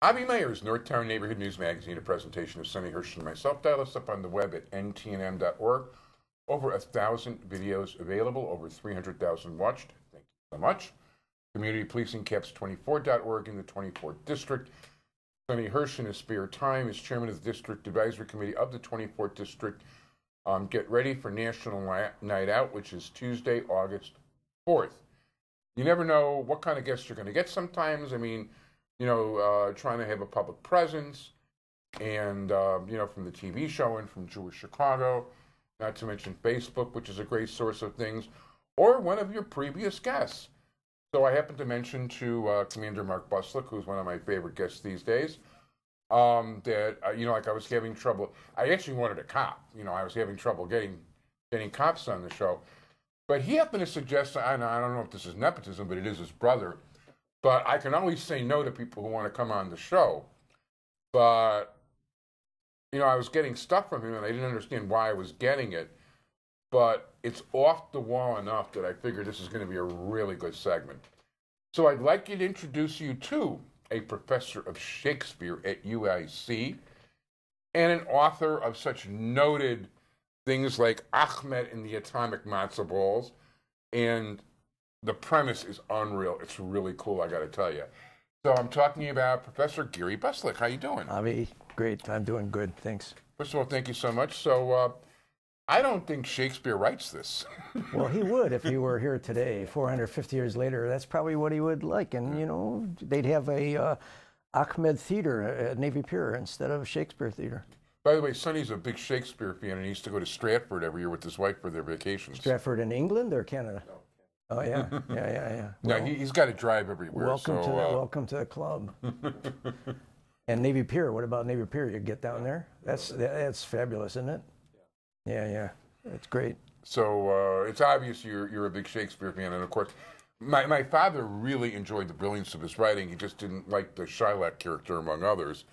Avi Meyer's Northtown Neighborhood News Magazine, a presentation of Sonny Hirsch and myself. Dial us up on the web at ntnm.org. Over 1,000 videos available, over 300,000 watched. Thank you so much. Community Policing CAPS24.org in the 24th District. Sonny Hirsch, in his spare time, is chairman of the District Advisory Committee of the 24th District. Get ready for National Night Out, which is Tuesday, August 4th. You never know what kind of guests you're going to get sometimes. I mean, trying to have a public presence, and, from the TV show and from Jewish Chicago, not to mention Facebook, which is a great source of things, or one of your previous guests. So I happened to mention to Commander Mark Buslik, who's one of my favorite guests these days, that, I was having trouble. I actually wanted a cop. I was having trouble getting cops on the show. But he happened to suggest, I don't know if this is nepotism, but it is his brother. But I can always say no to people who want to come on the show. But, I was getting stuff from him, and I didn't understand why I was getting it. But it's off the wall enough that I figured this is going to be a really good segment. So I'd like to introduce you to a professor of Shakespeare at UIC and an author of such noted things like Ahmed and the Atomic Matzo Balls, and the premise is unreal. It's really cool, I got to tell you. So I'm talking about Professor Gary Buslik. How you doing? Avi, great. I'm doing good. Thanks. First of all, thank you so much. So I don't think Shakespeare writes this. Well, he would if he were here today. 450 years later, that's probably what he would like. And, they'd have a Ahmed Theater at Navy Pier instead of Shakespeare Theater. By the way, Sonny's a big Shakespeare fan, and he used to go to Stratford every year with his wife for their vacations. Stratford in England or Canada? No. Oh, yeah. Yeah. Well, he's got to drive everywhere. Welcome to the club. And Navy Pier, what about Navy Pier? You get down there? That's fabulous, isn't it? Yeah. It's great. So it's obvious you're a big Shakespeare fan, and of course, my father really enjoyed the brilliance of his writing. He just didn't like the Shylock character, among others.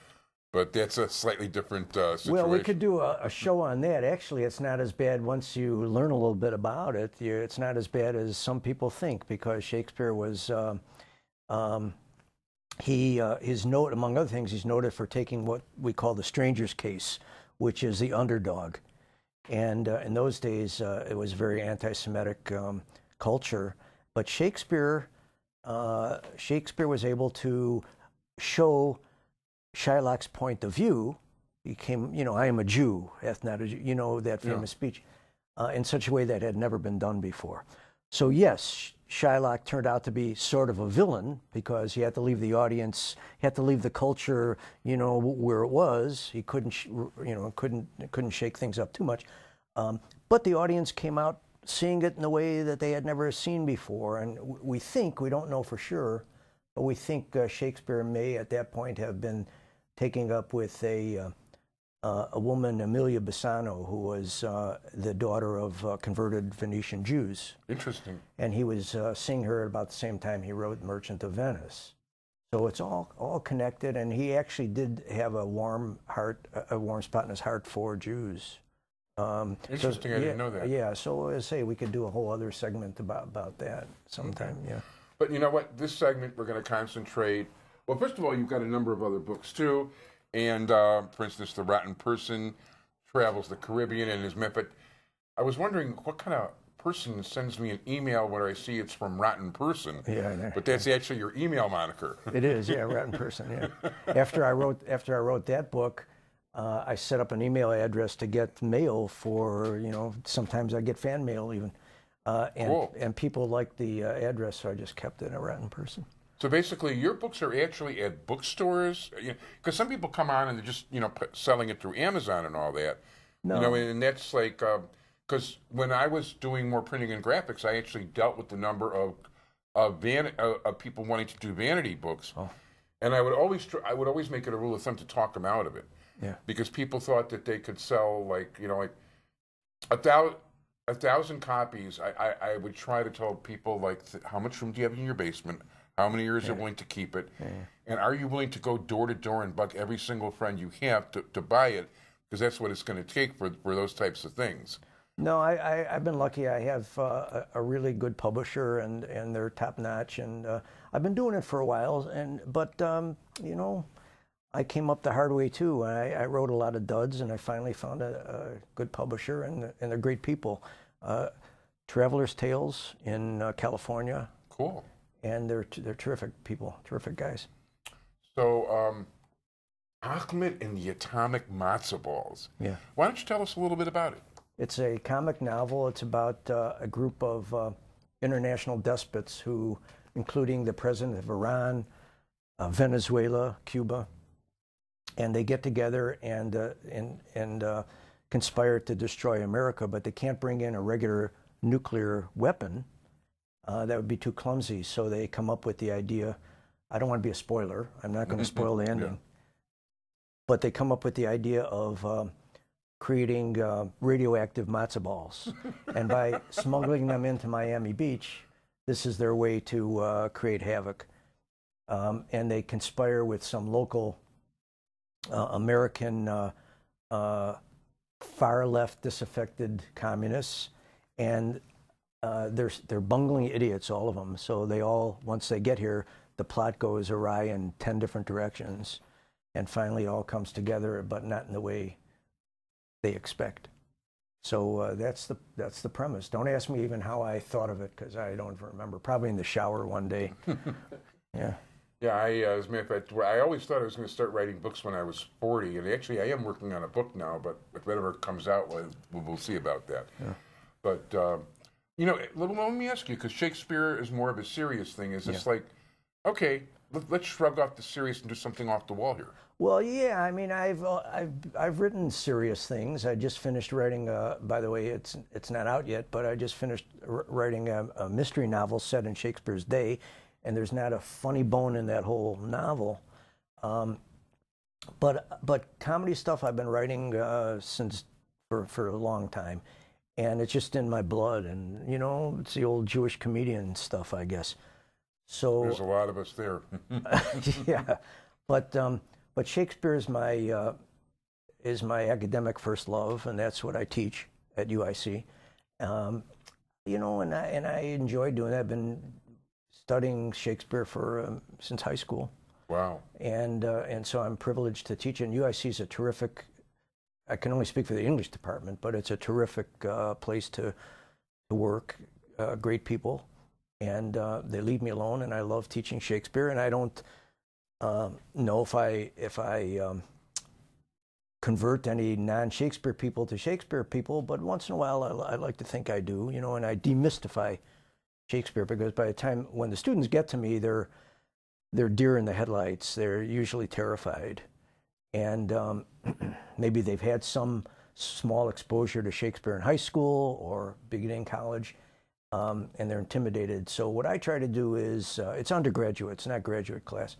But that's a slightly different situation. Well, we could do a show on that. Actually, it's not as bad once you learn a little bit about it. It's not as bad as some people think, because Shakespeare was, his note, among other things, he's noted for taking what we call the stranger's case, which is the underdog. And in those days, it was very anti-Semitic culture. But Shakespeare was able to show Shylock's point of view. He came, I am a Jew, hath not a Jew, that famous speech, in such a way that had never been done before. So yes, Shylock turned out to be sort of a villain, because he had to leave the audience, he had to leave the culture, where it was. He couldn't, couldn't shake things up too much. But the audience came out seeing it in a way that they had never seen before. And we don't know for sure, but we think Shakespeare may at that point have been taking up with a woman, Emilia Bassano, who was the daughter of converted Venetian Jews. Interesting. And he was seeing her at about the same time he wrote Merchant of Venice. So it's all connected, and he actually did have a warm spot in his heart for Jews. Interesting, I didn't know that. Yeah, so as I say, we could do a whole other segment about that sometime, yeah. But you know what? This segment, we're going to concentrate. Well, first of all, you've got a number of other books, too. And, for instance, The Rotten Person travels the Caribbean and is met. But I was wondering what kind of person sends me an email where I see it's from Rotten Person. Yeah, I know. But that's actually your email moniker. It is, yeah, Rotten Person, yeah. After I wrote that book, I set up an email address to get mail for, sometimes I get fan mail even. Cool. And people like the address, so I just kept it a Rotten Person. So basically, your books are actually at bookstores? Because some people come on and they're just, selling it through Amazon and all that. No. And that's like, because when I was doing more printing and graphics, I actually dealt with the number of people wanting to do vanity books. Oh. And I would always make it a rule of thumb to talk them out of it. Yeah. Because people thought that they could sell, like 1,000 copies. I would try to tell people, like, how much room do you have in your basement? How many years are you willing to keep it? Yeah. And are you willing to go door to door and bug every single friend you have to buy it? Because that's what it's going to take for those types of things. No, I've been lucky. I have a really good publisher, and they're top notch. And I've been doing it for a while. But I came up the hard way too. I wrote a lot of duds, and I finally found a good publisher, and they're great people. Traveler's Tales in California. Cool. And they're terrific people, terrific guys. So, Ahmed and the Atomic Matzo Balls. Yeah. Why don't you tell us a little bit about it? It's a comic novel. It's about a group of international despots who, including the president of Iran, Venezuela, Cuba, and they get together and conspire to destroy America, but they can't bring in a regular nuclear weapon. That would be too clumsy. So they come up with the idea. I don't want to be a spoiler. I'm not going to spoil the ending. Yeah. But they come up with the idea of creating radioactive matzo balls. And by smuggling them into Miami Beach, this is their way to create havoc. And they conspire with some local American far-left disaffected communists. And they're bungling idiots, all of them. So they all, once they get here, the plot goes awry in 10 different directions, and finally it all comes together, but not in the way they expect. So that's the premise. Don't ask me even how I thought of it, because I don't remember. Probably in the shower one day. Yeah. Yeah, as a matter of fact, I always thought I was going to start writing books when I was 40, and actually I am working on a book now, but if whatever comes out, we'll see about that. Yeah. But you know, let me ask you, because Shakespeare is more of a serious thing. Is this like, okay, let's shrug off the serious and do something off the wall here? Well, yeah. I mean, I've written serious things. I just finished writing. By the way, it's not out yet, but I just finished writing a mystery novel set in Shakespeare's day, and there's not a funny bone in that whole novel. But comedy stuff I've been writing since for a long time. And it's just in my blood, and you know, it's the old Jewish comedian stuff, I guess. So there's a lot of us there. Yeah, but Shakespeare is my academic first love, and that's what I teach at UIC. You know, and I enjoy doing that. I've been studying Shakespeare since high school. Wow. And so I'm privileged to teach, and UIC is a terrific. I can only speak for the English department, but it's a terrific place to work, great people, and they leave me alone, and I love teaching Shakespeare, and I don't know if I convert any non-Shakespeare people to Shakespeare people, but once in a while I like to think I do, you know, and I demystify Shakespeare, because by the time when the students get to me, they're deer in the headlights. They're usually terrified. And maybe they've had some small exposure to Shakespeare in high school or beginning college, and they're intimidated. So what I try to do is, it's undergraduate, it's not graduate class.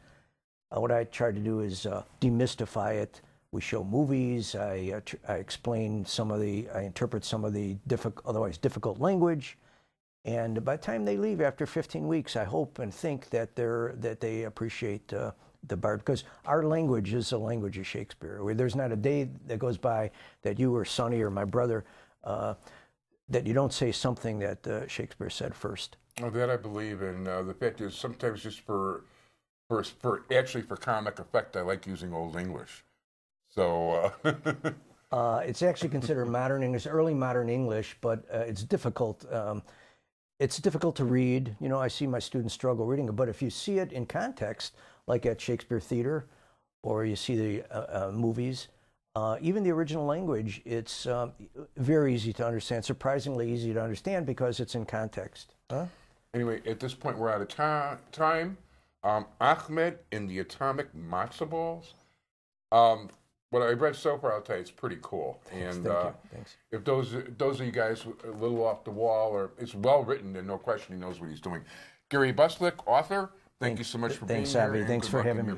What I try to do is demystify it. We show movies, I explain I interpret some of the otherwise difficult language. And by the time they leave after 15 weeks, I hope and think that they appreciate the bard, because our language is the language of Shakespeare. There's not a day that goes by that you or Sonny or my brother that you don't say something that Shakespeare said first. Oh, that I believe in. The fact is, sometimes just for comic effect, I like using Old English. So it's actually considered modern English, early modern English, but it's difficult. It's difficult to read. You know, I see my students struggle reading it, but if you see it in context, like at Shakespeare Theater, or you see the movies, even the original language, it's very easy to understand, surprisingly easy to understand, because it's in context. Huh? Anyway, at this point, we're out of time. Ahmed and the Atomic Matzo Balls. What I've read so far, I'll tell you, it's pretty cool. And Thanks. If those of you guys a little off the wall, or it's well written, then no question he knows what he's doing. Gary Buslik, author, thank you so much for being here. Thanks, Avi. Thanks for having me.